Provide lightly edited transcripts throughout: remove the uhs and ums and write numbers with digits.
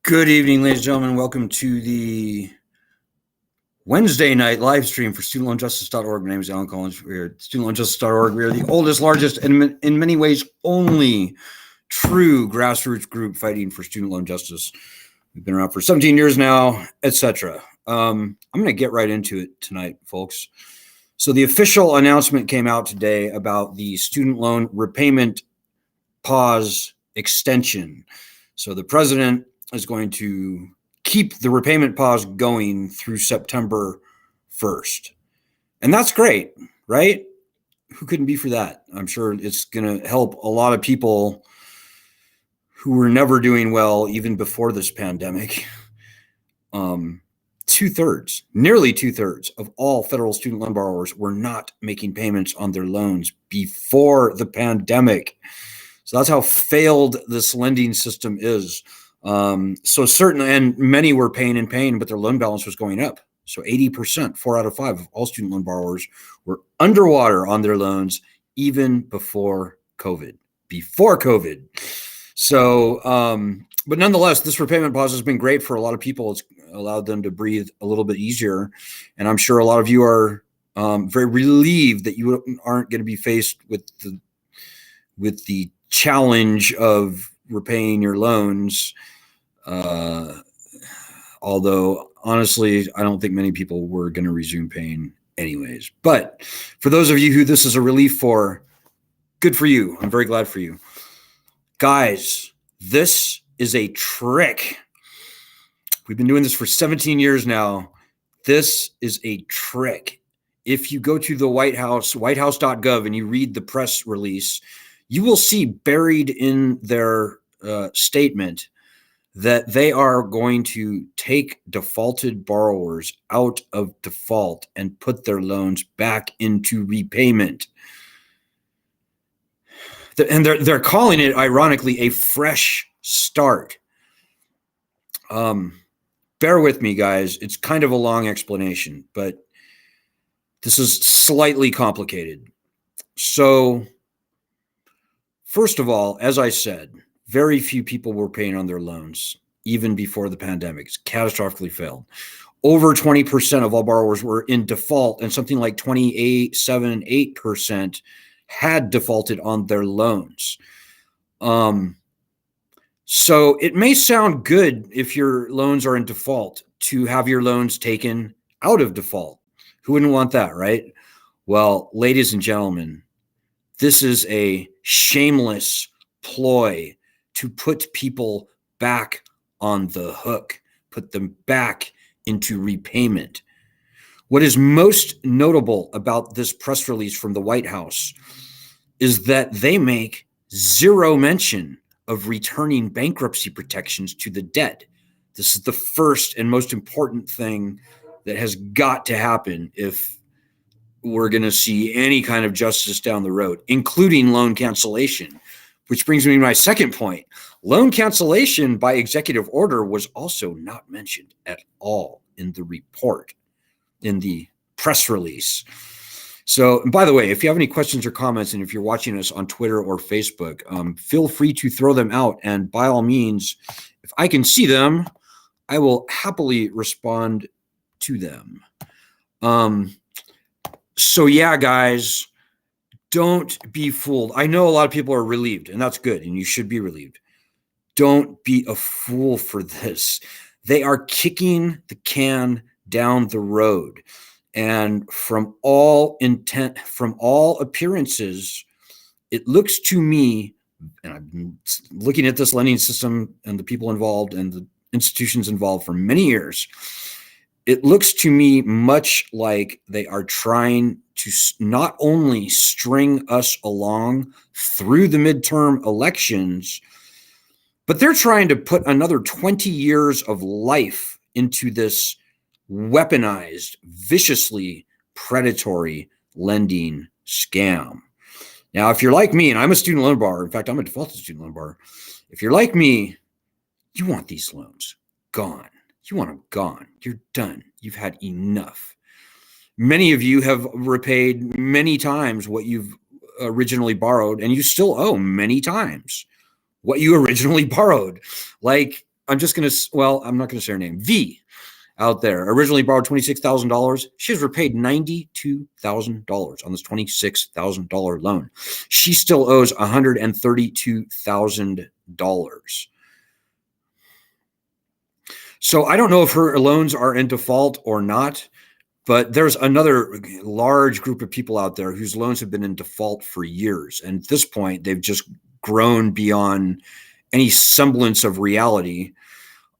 Good evening, ladies and gentlemen. Welcome to the Wednesday night live stream for studentloanjustice.org. My name is Alan Collins. We're at studentloanjustice.org. We are the oldest, largest, and in many ways only true grassroots group fighting for student loan justice. We've been around for 17 years now, etc. I'm going to get right into it tonight, folks. So the official announcement came out today about the student loan repayment pause extension. So the president is going to keep the repayment pause going through September 1st. And that's great, right? Who couldn't be for that? I'm sure it's going to help a lot of people who were never doing well even before this pandemic. Nearly two-thirds of all federal student loan borrowers were not making payments on their loans before the pandemic. So that's how failed this lending system is. So certainly, and many were paying and paying, but their loan balance was going up. So 80%, 4 out of 5 of all student loan borrowers were underwater on their loans even before COVID. So, but nonetheless, this repayment pause has been great for a lot of people. It's allowed them to breathe a little bit easier. And I'm sure a lot of you are very relieved that you aren't going to be faced with the challenge of repaying your loans. Although honestly, I don't think many people were going to resume paying anyways. But for those of you who this is a relief for, good for you. I'm very glad for you. Guys, this is a trick. We've been doing this for 17 years now. This is a trick. If you go to the White House, whitehouse.gov, and you read the press release, you will see buried in their statement that they are going to take defaulted borrowers out of default and put their loans back into repayment. And they're calling it, ironically, a fresh start. Bear with me, guys. It's kind of a long explanation, but this is slightly complicated. So, first of all, as I said, very few people were paying on their loans even before the pandemic. It's catastrophically failed. Over 20% of all borrowers were in default, and something like 8% had defaulted on their loans. So it may sound good if your loans are in default to have your loans taken out of default. Who wouldn't want that, right? Well, ladies and gentlemen, this is a shameless ploy to put people back on the hook, put them back into repayment. What is most notable about this press release from the White House is that they make zero mention of returning bankruptcy protections to the debt. This is the first and most important thing that has got to happen if we're going to see any kind of justice down the road, including loan cancellation. Which brings me to my second point. Loan cancellation by executive order was also not mentioned at all in the report, in the press release. So, and by the way, if you have any questions or comments, and if you're watching us on Twitter or Facebook, feel free to throw them out. And by all means, if I can see them, I will happily respond to them. So yeah, guys, don't be fooled. I know a lot of people are relieved, and that's good, and you should be relieved. Don't be a fool for this. They are kicking the can down the road. And from all appearances, it looks to me, and I've been looking at this lending system and the people involved and the institutions involved for many years, it looks to me much like they are trying to not only string us along through the midterm elections, but they're trying to put another 20 years of life into this weaponized, viciously predatory lending scam. Now, if you're like me, and I'm a student loan borrower, in fact, I'm a defaulted student loan borrower. If you're like me, you want these loans gone. You want them gone. You're done. You've had enough. Many of you have repaid many times what you've originally borrowed, and you still owe many times what you originally borrowed. Like, I'm just going to, well, I'm not going to say her name. V out there originally borrowed $26,000. She's repaid $92,000 on this $26,000 loan. She still owes $132,000. So I don't know if her loans are in default or not, but there's another large group of people out there whose loans have been in default for years. And at this point, they've just grown beyond any semblance of reality.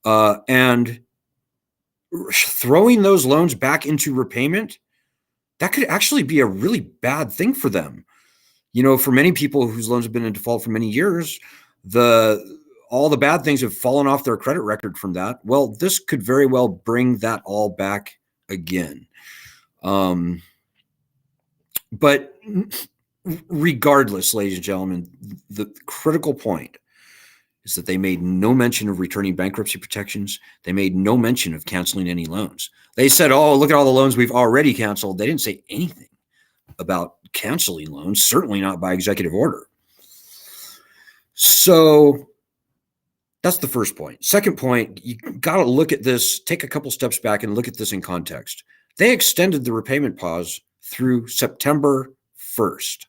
And throwing those loans back into repayment, that could actually be a really bad thing for them. You know, for many people whose loans have been in default for many years, all the bad things have fallen off their credit record from that. Well, this could very well bring that all back again. But regardless, ladies and gentlemen, the critical point is that they made no mention of returning bankruptcy protections. They made no mention of canceling any loans. They said, oh, look at all the loans we've already canceled. They didn't say anything about canceling loans, certainly not by executive order. So that's the first point. Second point, you got to look at this, take a couple steps back and look at this in context. They extended the repayment pause through September 1st.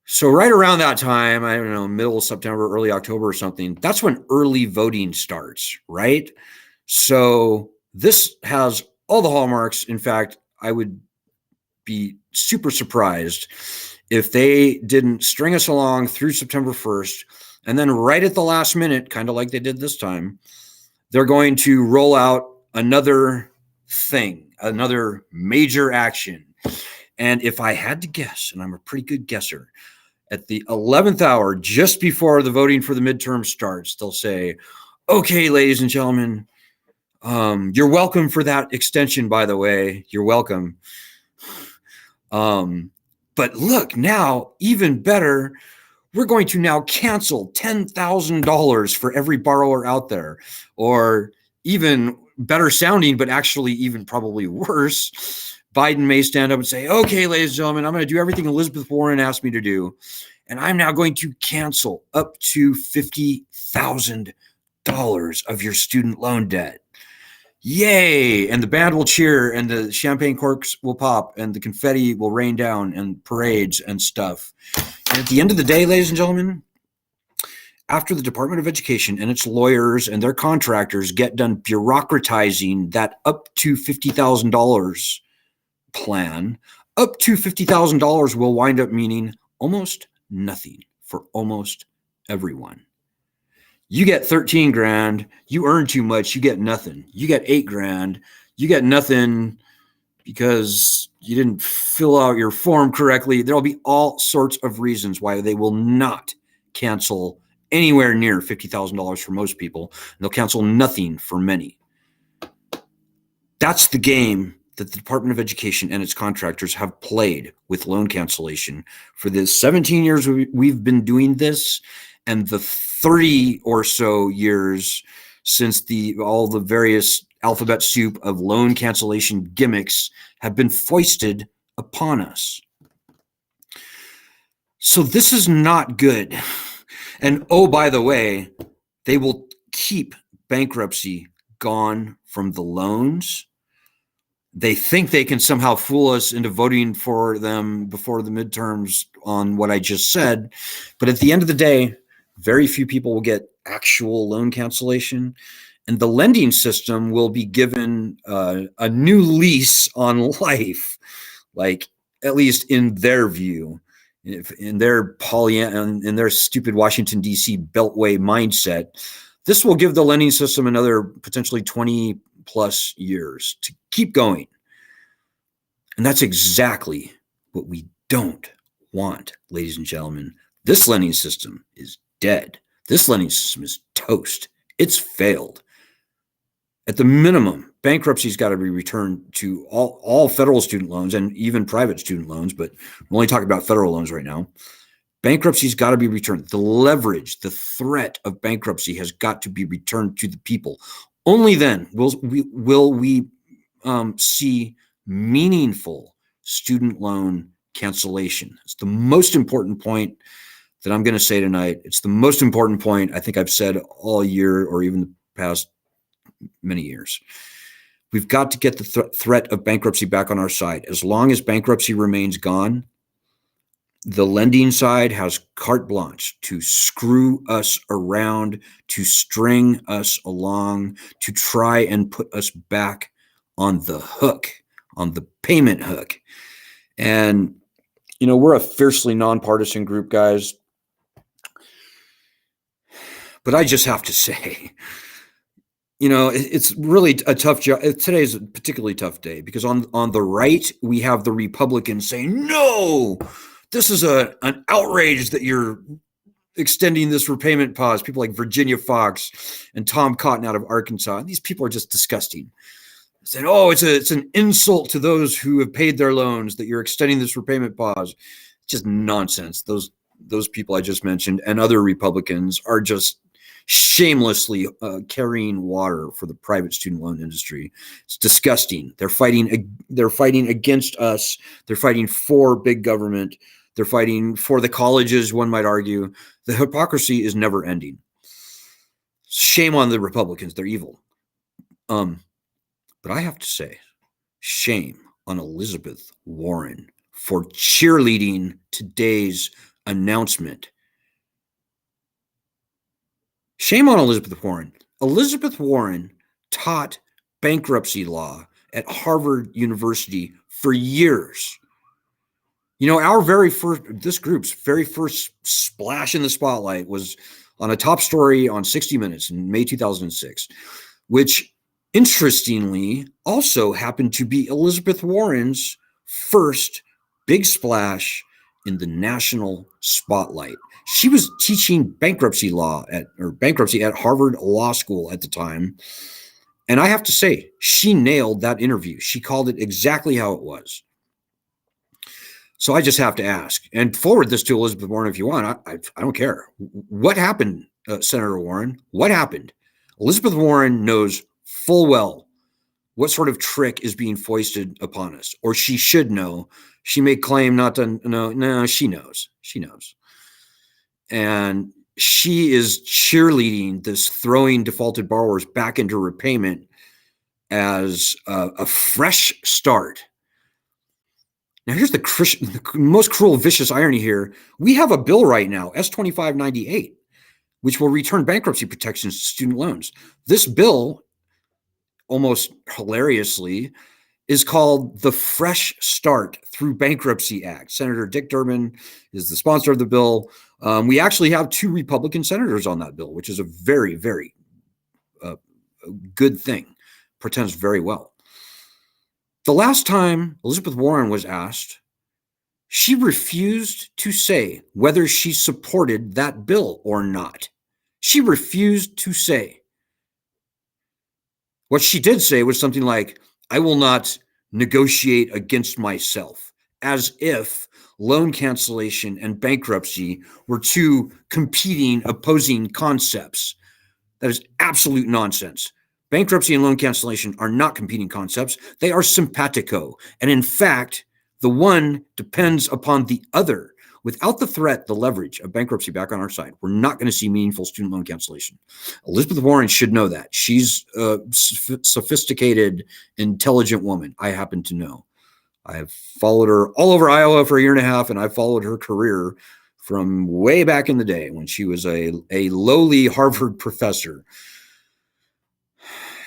So right around that time, I don't know, middle of September, early October or something, that's when early voting starts, right? So this has all the hallmarks. In fact, I would be super surprised if they didn't string us along through September 1st, and then right at the last minute, kind of like they did this time, they're going to roll out another thing, another major action. And if I had to guess, and I'm a pretty good guesser, at the 11th hour, just before the voting for the midterm starts, they'll say, okay, ladies and gentlemen, you're welcome for that extension, by the way. You're welcome. But look, now, even better, we're going to now cancel $10,000 for every borrower out there. Or even better sounding, but actually even probably worse, Biden may stand up and say, okay, ladies and gentlemen, I'm going to do everything Elizabeth Warren asked me to do. And I'm now going to cancel up to $50,000 of your student loan debt. Yay. And the band will cheer and the champagne corks will pop and the confetti will rain down and parades and stuff. And at the end of the day, ladies and gentlemen, after the Department of Education and its lawyers and their contractors get done bureaucratizing that up to $50,000 plan, up to $50,000 will wind up meaning almost nothing for almost everyone. You get 13 grand, you earn too much, you get nothing. You get 8 grand, you get nothing because you didn't fill out your form correctly. There'll be all sorts of reasons why they will not cancel anywhere near $50,000 for most people. And they'll cancel nothing for many. That's the game that the Department of Education and its contractors have played with loan cancellation for the 17 years we've been doing this, and the 30 or so years since all the various alphabet soup of loan cancellation gimmicks have been foisted upon us. So this is not good. And oh, by the way, they will keep bankruptcy gone from the loans. They think they can somehow fool us into voting for them before the midterms on what I just said. But at the end of the day, very few people will get actual loan cancellation. And the lending system will be given a new lease on life, like at least in their view, in their in their stupid Washington, D.C. Beltway mindset. This will give the lending system another potentially 20 plus years to keep going. And that's exactly what we don't want, ladies and gentlemen. This lending system is dead. This lending system is toast. It's failed. At the minimum, bankruptcy's got to be returned to all federal student loans and even private student loans, but I'm only talking about federal loans right now. Bankruptcy's got to be returned. The leverage, the threat of bankruptcy has got to be returned to the people. Only then will we see meaningful student loan cancellation. It's the most important point that I'm going to say tonight. It's the most important point I think I've said all year or even the past many years. We've got to get the threat of bankruptcy back on our side. As long as bankruptcy remains gone, the lending side has carte blanche to screw us around, to string us along, to try and put us back on the hook, on the payment hook. And, you know, we're a fiercely nonpartisan group, guys. But I just have to say, you know, it's really a tough job. Today is a particularly tough day because on the right, we have the Republicans saying, no, this is an outrage that you're extending this repayment pause. People like Virginia Fox and Tom Cotton out of Arkansas. These people are just disgusting. Saying, oh, it's an insult to those who have paid their loans that you're extending this repayment pause. It's just nonsense. Those people I just mentioned and other Republicans are just shamelessly carrying water for the private student loan industry. It's disgusting. They're fighting against us. They're fighting for big government. They're fighting for the colleges, one might argue. The hypocrisy is never ending. Shame on the Republicans. They're evil. But I have to say, shame on Elizabeth Warren for cheerleading today's announcement. Shame on Elizabeth Warren. Elizabeth Warren taught bankruptcy law at Harvard University for years. You know, this group's very first splash in the spotlight was on a top story on 60 Minutes in May 2006, which interestingly also happened to be Elizabeth Warren's first big splash in the national spotlight. She was teaching bankruptcy at Harvard Law School at the time. And I have to say, she nailed that interview. She called it exactly how it was. So I just have to ask, and forward this to Elizabeth Warren if you want. I don't care. What happened, Senator Warren? What happened? Elizabeth Warren knows full well what sort of trick is being foisted upon us, or she should know. She may claim not to know. No, she knows. She knows. And she is cheerleading this throwing defaulted borrowers back into repayment as a fresh start. Now, here's the most cruel, vicious irony here. We have a bill right now, S-2598, which will return bankruptcy protections to student loans. This bill, almost hilariously, is called the Fresh Start Through Bankruptcy Act. Senator Dick Durbin is the sponsor of the bill. We actually have 2 Republican senators on that bill, which is a very, very good thing. Portends very well. The last time Elizabeth Warren was asked, she refused to say whether she supported that bill or not. She refused to say. What she did say was something like, I will not negotiate against myself, as if loan cancellation and bankruptcy were 2 competing, opposing concepts. That is absolute nonsense. Bankruptcy and loan cancellation are not competing concepts. They are simpatico. And in fact, the one depends upon the other. Without the threat, the leverage of bankruptcy back on our side, we're not going to see meaningful student loan cancellation. Elizabeth Warren should know that. She's a sophisticated, intelligent woman. I happen to know. I have followed her all over Iowa for a year and a half, and I followed her career from way back in the day when she was a lowly Harvard professor.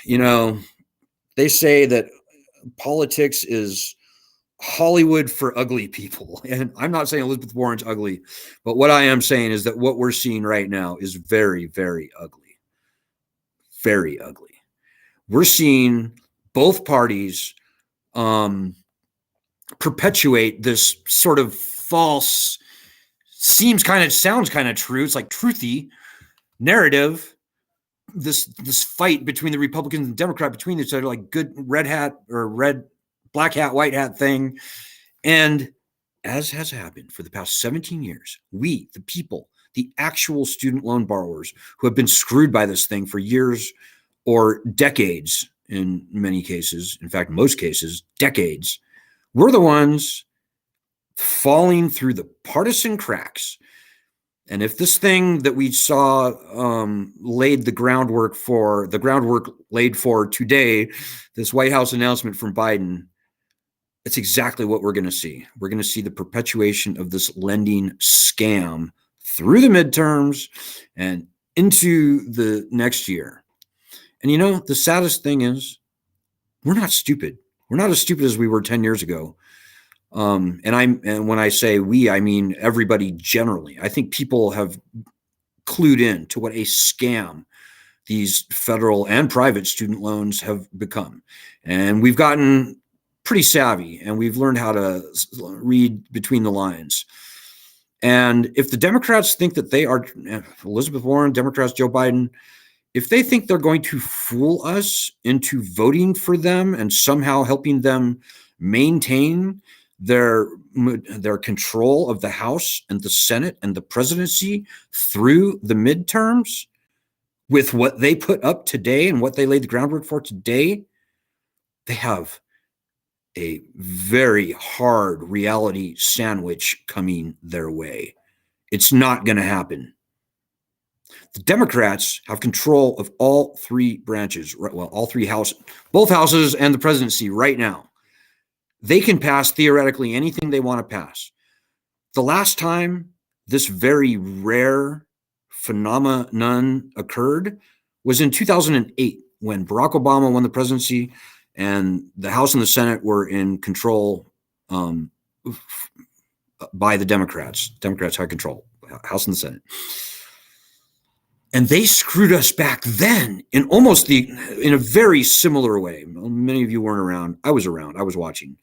You know, they say that politics is Hollywood for ugly people. And I'm not saying Elizabeth Warren's ugly, but what I am saying is that what we're seeing right now is very, very ugly. Very ugly. We're seeing both parties perpetuate this sort of false, sounds kind of true. It's like truthy narrative. This fight between the Republicans and Democrat between each other, like good red hat or black hat, white hat thing. And as has happened for the past 17 years, we, the people, the actual student loan borrowers who have been screwed by this thing for years or decades, in many cases, in fact, most cases, decades, we're the ones falling through the partisan cracks And if this thing that we saw laid the groundwork laid for today, this White House announcement from Biden, it's exactly what we're going to see. We're going to see the perpetuation of this lending scam through the midterms and into the next year. And you know, the saddest thing is we're not stupid. We're not as stupid as we were 10 years ago. And when I say we, I mean everybody generally. I think people have clued in to what a scam these federal and private student loans have become. And we've gotten pretty savvy, and we've learned how to read between the lines. And if the Democrats think that they are, Elizabeth Warren, Democrats, Joe Biden, if they think they're going to fool us into voting for them and somehow helping them maintain their control of the House and the Senate and the presidency through the midterms with what they put up today and what they laid the groundwork for today, they have a very hard reality sandwich coming their way. It's not going to happen. The Democrats have control of all three branches, well, all three houses, both houses and the presidency right now. They can pass theoretically anything they want to pass. The last time this very rare phenomenon occurred was in 2008 when Barack Obama won the presidency and the House and the Senate were in control by the Democrats. Democrats had control, House and the Senate. And they screwed us back then in a very similar way. Many of you weren't around. I was around. I was watching.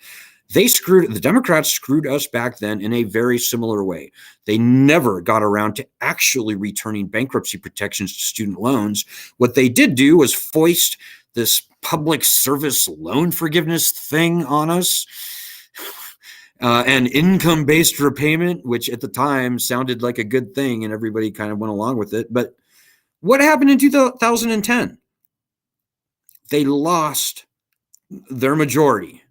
The Democrats screwed us back then in a very similar way. They never got around to actually returning bankruptcy protections to student loans. What they did do was foist this public service loan forgiveness thing on us, and income-based repayment, which at the time sounded like a good thing and everybody kind of went along with it. But what happened in 2010? They lost their majority.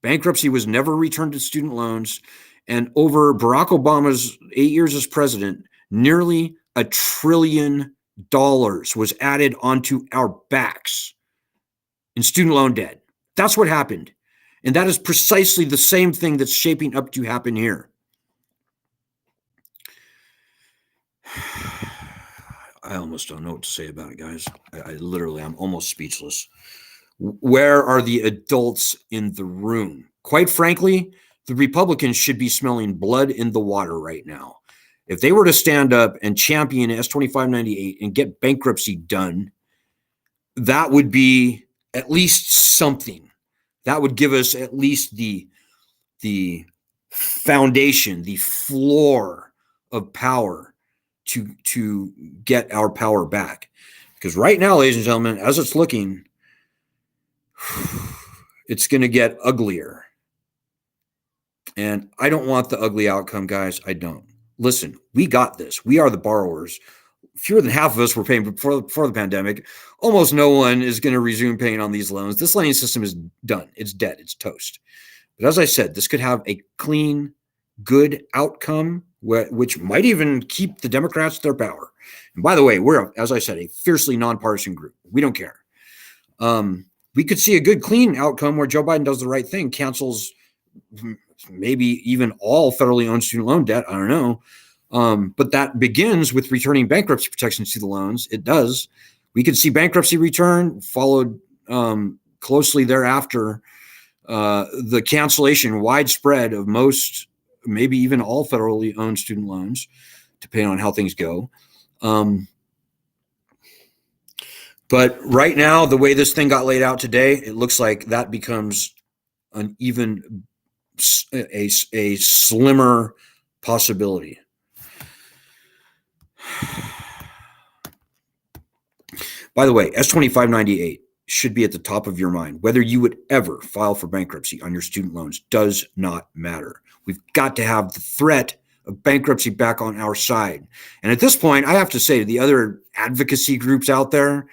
Bankruptcy was never returned to student loans. And over Barack Obama's 8 years as president, nearly $1 trillion was added onto our backs in student loan debt. That's what happened. And that is precisely the same thing that's shaping up to happen here. I almost don't know what to say about it, guys. I'm almost speechless. Where are the adults in the room? Quite frankly, the Republicans should be smelling blood in the water right now. If they were to stand up and champion S2598 and get bankruptcy done, that would be at least something. That would give us at least the foundation, the floor of power to get our power back. Because right now, ladies and gentlemen, as it's looking, it's going to get uglier. And I don't want the ugly outcome, guys. I don't. Listen, we got this. We are the borrowers. Fewer than half of us were paying before the pandemic. Almost no one is going to resume paying on these loans. This lending system is done. It's dead. It's toast. But as I said, this could have a clean, good outcome, which might even keep the Democrats their power. And by the way, we're, as I said, a fiercely nonpartisan group. We don't care. We could see a good, clean outcome where Joe Biden does the right thing, cancels maybe even all federally owned student loan debt. I don't know. But that begins with returning bankruptcy protections to the loans. It does. We could see bankruptcy return, followed closely thereafter, the cancellation widespread of most, maybe even all federally owned student loans, depending on how things go. But right now, the way this thing got laid out today, it looks like that becomes an even a slimmer possibility. By the way, S2598 should be at the top of your mind. Whether you would ever file for bankruptcy on your student loans does not matter. We've got to have the threat of bankruptcy back on our side. And at this point, I have to say to the other advocacy groups out there,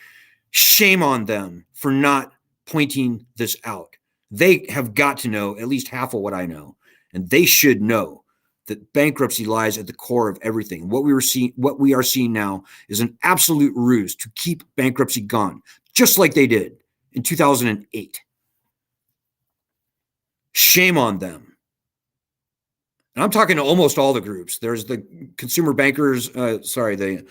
shame on them for not pointing this out. They have got to know at least half of what I know, and they should know that bankruptcy lies at the core of everything. What we are seeing now is an absolute ruse to keep bankruptcy gone, just like they did in 2008. Shame on them. And I'm talking to almost all the groups. There's the consumer bankers, the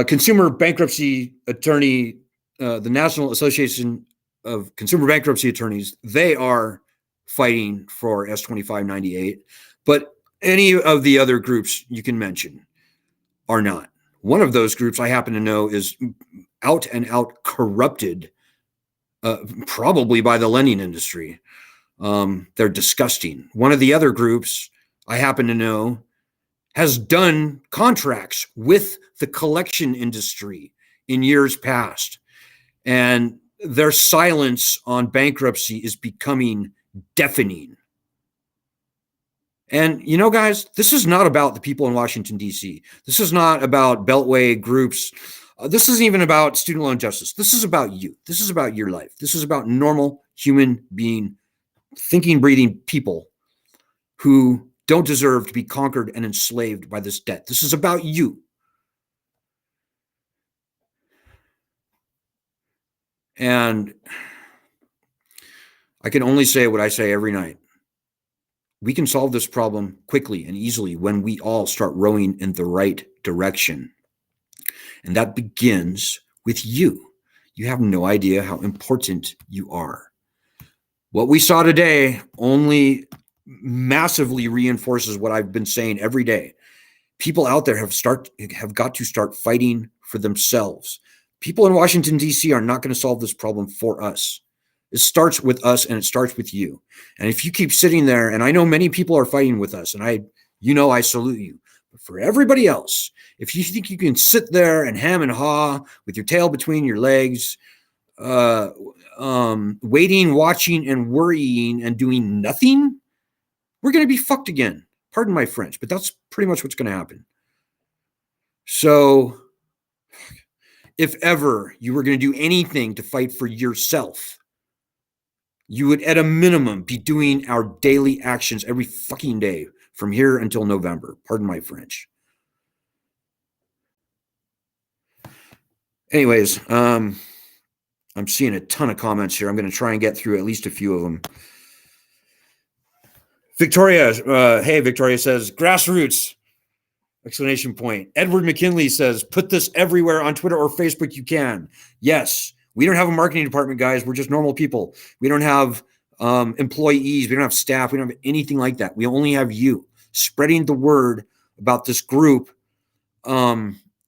consumer bankruptcy attorney, the National Association of Consumer Bankruptcy Attorneys. They are fighting for S2598, but any of the other groups you can mention are not. One of those groups I happen to know is out and out corrupted, probably by the lending industry. They're disgusting. One of the other groups I happen to know has done contracts with the collection industry in years past. And their silence on bankruptcy is becoming deafening. And, you know, guys, this is not about the people in Washington, D.C. This is not about Beltway groups. This isn't even about student loan justice. This is about you. This is about your life. This is about normal human being, thinking, breathing people who don't deserve to be conquered and enslaved by this debt. This is about you. And I can only say what I say every night. We can solve this problem quickly and easily when we all start rowing in the right direction. And that begins with you. You have no idea how important you are. What we saw today only massively reinforces what I've been saying every day. People out there have got to start fighting for themselves. People in Washington, D.C. are not going to solve this problem for us. It starts with us and it starts with you. And if you keep sitting there, and I know many people are fighting with us, and I salute you. But for everybody else, if you think you can sit there and ham and haw with your tail between your legs, waiting, watching, and worrying and doing nothing, we're going to be fucked again. Pardon my French, but that's pretty much what's going to happen. So if ever you were going to do anything to fight for yourself, you would at a minimum be doing our daily actions every fucking day from here until November. Pardon my French. Anyways, I'm seeing a ton of comments here. I'm going to try and get through at least a few of them. Victoria, hey, Victoria says, grassroots, exclamation point. Edward McKinley says, put this everywhere on Twitter or Facebook you can. Yes, we don't have a marketing department, guys. We're just normal people. We don't have employees. We don't have staff. We don't have anything like that. We only have you. Spreading the word about this group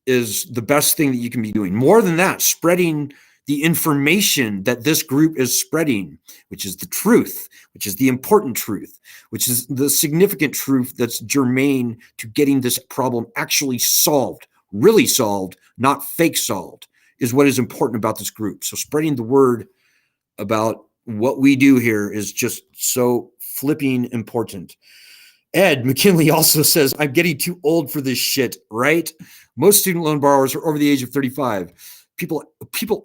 is the best thing that you can be doing. More than that, spreading the information that this group is spreading, which is the truth, which is the important truth, which is the significant truth that's germane to getting this problem actually solved, really solved, not fake solved, is what is important about this group. So spreading the word about what we do here is just so flipping important. Ed McKinley also says, I'm getting too old for this shit, right? Most student loan borrowers are over the age of 35. People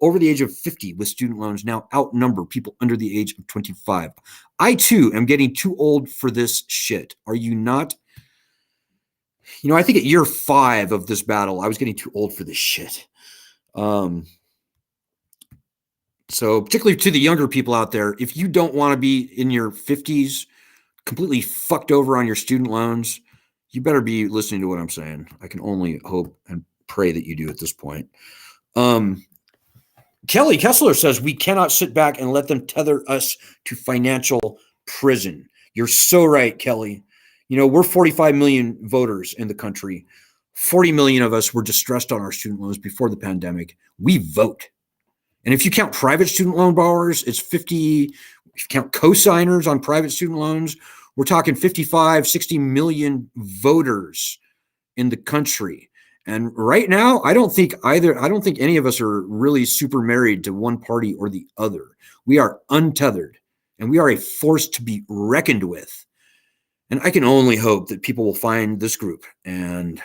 over the age of 50 with student loans now outnumber people under the age of 25. I too am getting too old for this shit. Are you not? You know, I think at year 5 of this battle, I was getting too old for this shit. So particularly to the younger people out there, if you don't want to be in your 50s, completely fucked over on your student loans, you better be listening to what I'm saying. I can only hope and pray that you do at this point. Kelly Kessler says we cannot sit back and let them tether us to financial prison. You're so right, Kelly. You know, we're 45 million voters in the country. 40 million of us were distressed on our student loans before the pandemic. We vote. And if you count private student loan borrowers, it's 50. If you count co-signers on private student loans, we're talking 55, 60 million voters in the country. And right now, I don't think any of us are really super married to one party or the other. We are untethered, and we are a force to be reckoned with. And I can only hope that people will find this group. And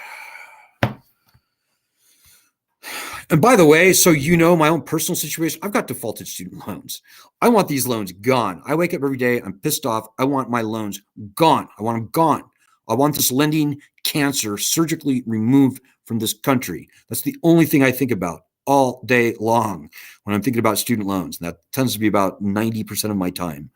by the way, so you know my own personal situation, I've got defaulted student loans. I want these loans gone. I wake up every day, I'm pissed off. I want my loans gone. I want them gone. I want this lending cancer surgically removed from this country. That's the only thing I think about all day long when I'm thinking about student loans. And that tends to be about 90% of my time.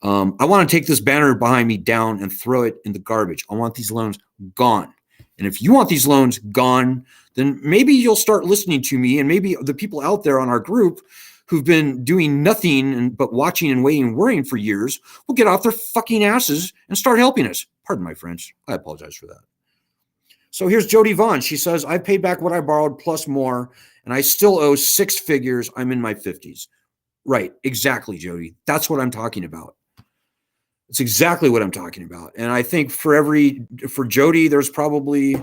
I want to take this banner behind me down and throw it in the garbage. I want these loans gone. And if you want these loans gone, then maybe you'll start listening to me, and maybe the people out there on our group who've been doing nothing but watching and waiting and worrying for years will get off their fucking asses and start helping us. Pardon my French. I apologize for that. So here's Jody Vaughn. She says, I paid back what I borrowed plus more, and I still owe six figures. I'm in my 50s. Right. Exactly, Jody. That's what I'm talking about. It's exactly what I'm talking about. And I think for Jody, there's probably,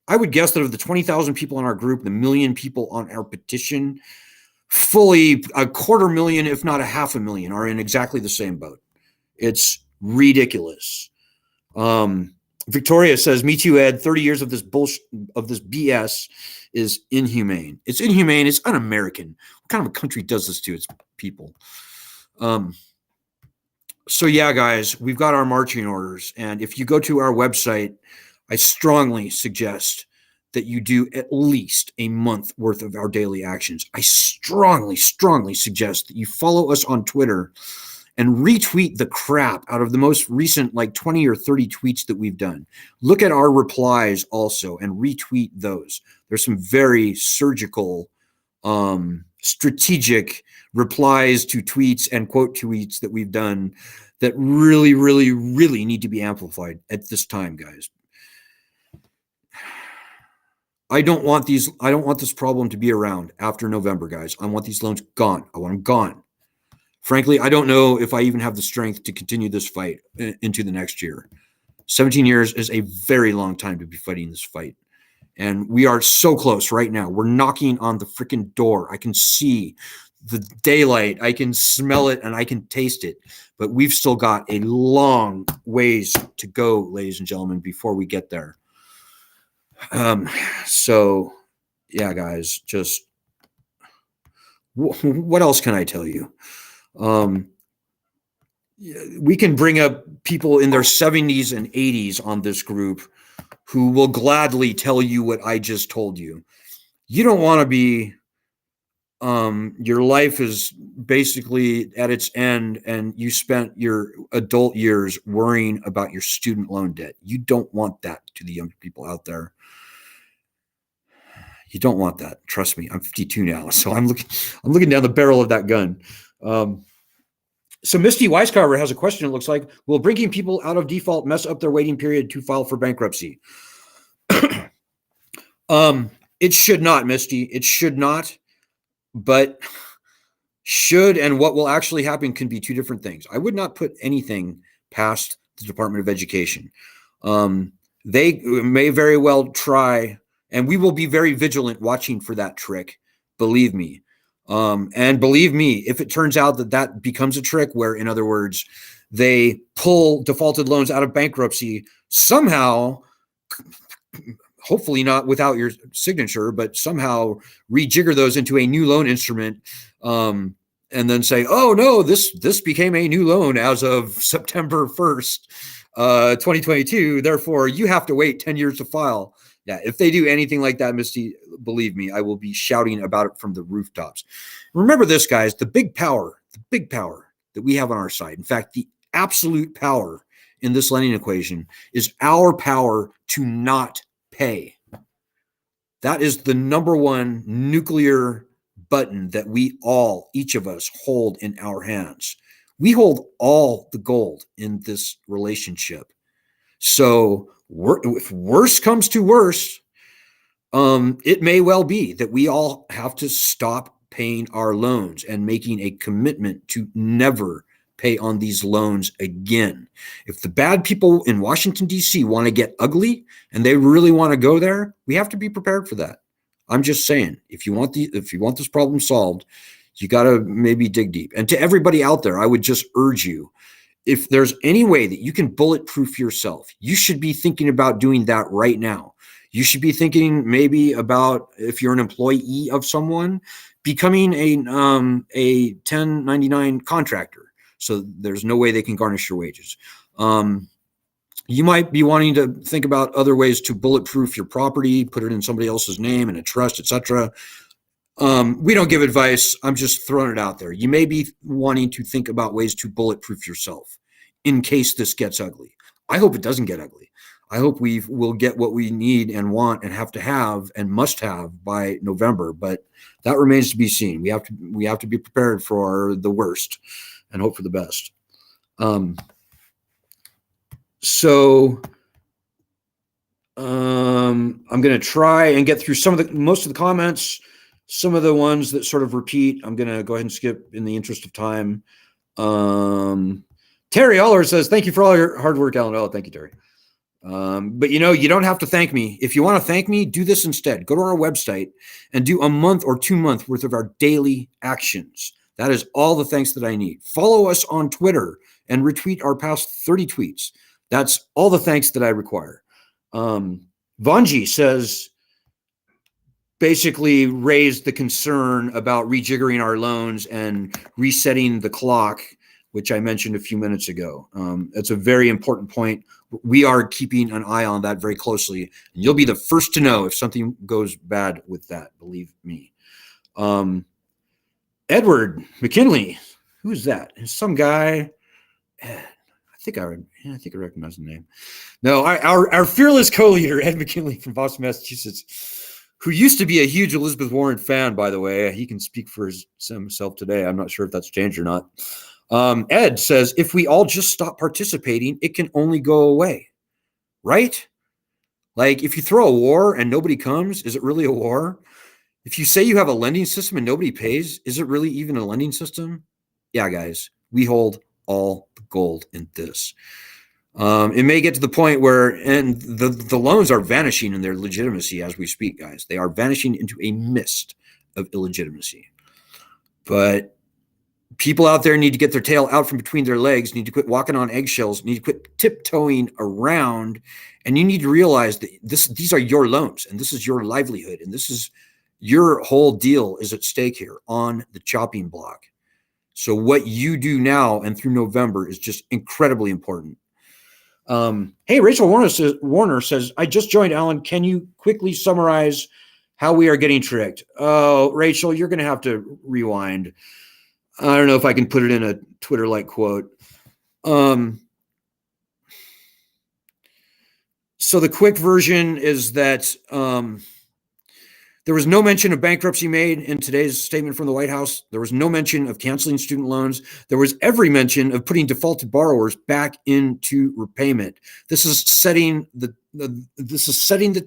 I would guess that of the 20,000 people in our group, the million people on our petition, fully 250,000, if not 500,000, are in exactly the same boat. It's ridiculous. Victoria says, me too, Ed. 30 years of this bullshit, of this BS is inhumane. It's inhumane. It's un-American. What kind of a country does this to its people? So yeah, guys, we've got our marching orders. And if you go to our website, I strongly suggest that you do at least a month worth of our daily actions. I strongly, strongly suggest that you follow us on Twitter and retweet the crap out of the most recent, like 20 or 30 tweets that we've done. Look at our replies also and retweet those. There's some very surgical, strategic replies to tweets and quote tweets that we've done that really, really, really need to be amplified at this time, guys. I don't want this problem to be around after November, guys. I want these loans gone. I want them gone. Frankly, I don't know if I even have the strength to continue this fight into the next year. 17 years is a very long time to be fighting this fight. And we are so close right now. We're knocking on the freaking door. I can see the daylight. I can smell it and I can taste it. But we've still got a long ways to go, ladies and gentlemen, before we get there. So, yeah, guys, just what else can I tell you? We can bring up people in their 70s and 80s on this group who will gladly tell you what I just told you. You don't want to be, your life is basically at its end and you spent your adult years worrying about your student loan debt. You don't want that to the young people out there. You don't want that. Trust me, I'm 52 now, so I'm looking down the barrel of that gun. So Misty Weiscarver has a question. It looks like, will bringing people out of default mess up their waiting period to file for bankruptcy? It should not, Misty. It should not. But should and what will actually happen can be two different things. I would not put anything past the Department of Education. They may very well try, and we will be very vigilant watching for that trick. Believe me. And believe me, if it turns out that that becomes a trick where, in other words, they pull defaulted loans out of bankruptcy somehow, hopefully not without your signature, but somehow rejigger those into a new loan instrument, and then say, oh no, this became a new loan as of September 1st, 2022. Therefore, you have to wait 10 years to file. Yeah, if they do anything like that, Misty, believe me, I will be shouting about it from the rooftops. Remember this, guys, the big power that we have on our side. In fact, the absolute power in this lending equation is our power to not pay. That is the number one nuclear button that we all, each of us, hold in our hands. We hold all the gold in this relationship. So if worse comes to worse, it may well be that we all have to stop paying our loans and making a commitment to never pay on these loans again. If the bad people in Washington, D.C. want to get ugly and they really want to go there, we have to be prepared for that. I'm just saying, if you want this problem solved, you got to maybe dig deep. And to everybody out there, I would just urge you, if there's any way that you can bulletproof yourself, you should be thinking about doing that right now. You should be thinking maybe about, if you're an employee of someone, becoming a 1099 contractor. So there's no way they can garnish your wages. You might be wanting to think about other ways to bulletproof your property, put it in somebody else's name in a trust, etc. We don't give advice. I'm just throwing it out there. You may be wanting to think about ways to bulletproof yourself in case this gets ugly. I hope it doesn't get ugly. I hope we'll get what we need and want and have to have and must have by November, but that remains to be seen. We have to be prepared for the worst and hope for the best. I'm going to try and get through most of the comments. Some of the ones that sort of repeat, I'm going to go ahead and skip in the interest of time. Terry Aller says, thank you for all your hard work, Alan. Oh, thank you, Terry. But you don't have to thank me. If you want to thank me, do this instead. Go to our website and do a month or 2 months worth of our daily actions. That is all the thanks that I need. Follow us on Twitter and retweet our past 30 tweets. That's all the thanks that I require. Vanji says, basically raised the concern about rejiggering our loans and resetting the clock, which I mentioned a few minutes ago. It's a very important point. We are keeping an eye on that very closely, and you'll be the first to know if something goes bad with that, believe me. Edward McKinley, who is that? Some guy. I think I recognize the name. No, our fearless co-leader, Ed McKinley from Boston, Massachusetts, who used to be a huge Elizabeth Warren fan, by the way. He can speak for himself today. I'm not sure if that's changed or not. Ed says, if we all just stop participating, it can only go away, right? Like, if you throw a war and nobody comes, is it really a war? If you say you have a lending system and nobody pays, is it really even a lending system? Yeah, guys, we hold all the gold in this. It may get to the point where, and the loans are vanishing in their legitimacy as we speak, guys. They are vanishing into a mist of illegitimacy. But people out there need to get their tail out from between their legs, need to quit walking on eggshells, need to quit tiptoeing around, and you need to realize that these are your loans, and this is your livelihood, and this is your whole deal is at stake here on the chopping block. So what you do now and through November is just incredibly important. Hey, Rachel Warner says, I just joined, Alan. Can you quickly summarize how we are getting tricked? Oh, Rachel, you're going to have to rewind. I don't know if I can put it in a Twitter-like quote. So the quick version is that there was no mention of bankruptcy made in today's statement from the White House. There was no mention of canceling student loans. There was every mention of putting defaulted borrowers back into repayment. This is setting the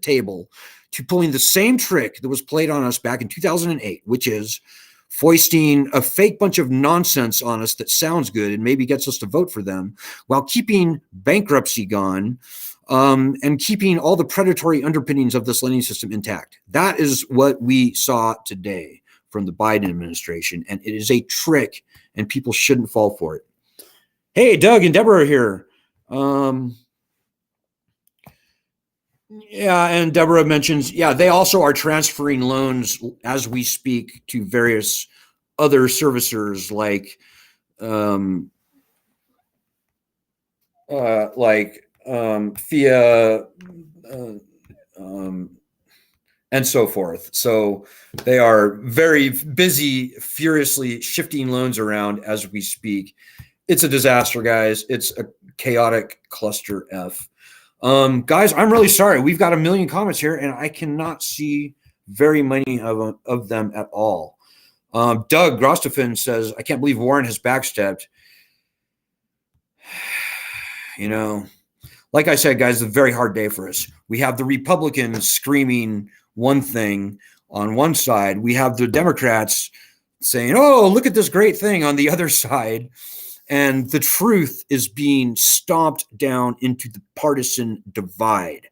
table to pulling the same trick that was played on us back in 2008, which is foisting a fake bunch of nonsense on us that sounds good and maybe gets us to vote for them, while keeping bankruptcy gone. And keeping all the predatory underpinnings of this lending system intact. That is what we saw today from the Biden administration, and it is a trick, and people shouldn't fall for it. Hey, Doug and Deborah are here. Yeah, and Deborah mentions, they also are transferring loans as we speak to various other servicers like FIA, and so forth. So they are very busy, furiously shifting loans around as we speak. It's a disaster, guys. It's a chaotic cluster F. Guys, I'm really sorry. We've got 1 million comments here, and I cannot see very many of them at all. Doug Grostefan says, I can't believe Warren has backstepped. Like I said, guys, it's a very hard day for us. We have the Republicans screaming one thing on one side. We have the Democrats saying, oh, look at this great thing on the other side. And the truth is being stomped down into the partisan divide.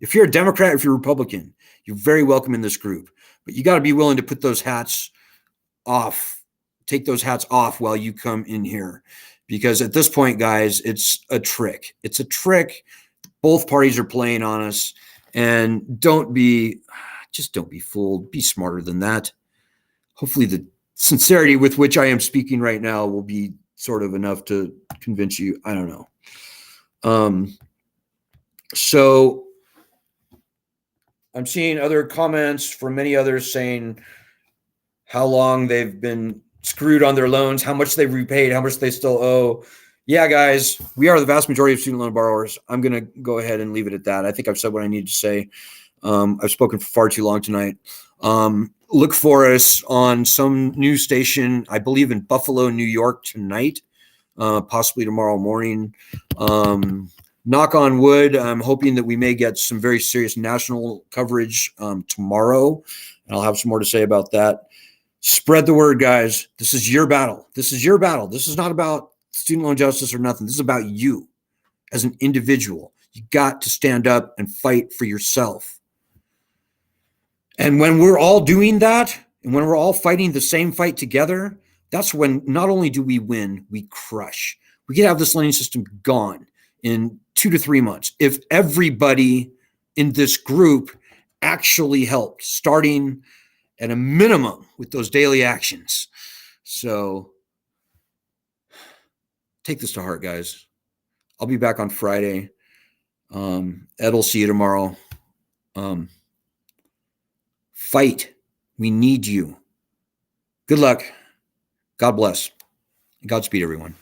If you're a Democrat, if you're a Republican, you're very welcome in this group. But you got to be willing to put those hats off, take those hats off while you come in here. Because at this point, guys, it's a trick. It's a trick. Both parties are playing on us. And just don't be fooled. Be smarter than that. Hopefully the sincerity with which I am speaking right now will be sort of enough to convince you. I don't know. So I'm seeing other comments from many others saying how long they've been screwed on their loans, how much they've repaid, how much they still owe. Yeah, guys, we are the vast majority of student loan borrowers. I'm going to go ahead and leave it at that. I think I've said what I need to say. I've spoken for far too long tonight. Look for us on some news station, I believe in Buffalo, New York tonight, possibly tomorrow morning. Knock on wood, I'm hoping that we may get some very serious national coverage tomorrow. And I'll have some more to say about that. Spread the word, guys. This is your battle. This is your battle. This is not about student loan justice or nothing. This is about you as an individual. You got to stand up and fight for yourself. And when we're all doing that, and when we're all fighting the same fight together, that's when not only do we win, we crush. We could have this lending system gone in 2 to 3 months if everybody in this group actually helped, starting at a minimum with those daily actions. So take this to heart, guys. I'll be back on Friday. Ed will see you tomorrow. Fight. We need you. Good luck. God bless. Godspeed, everyone.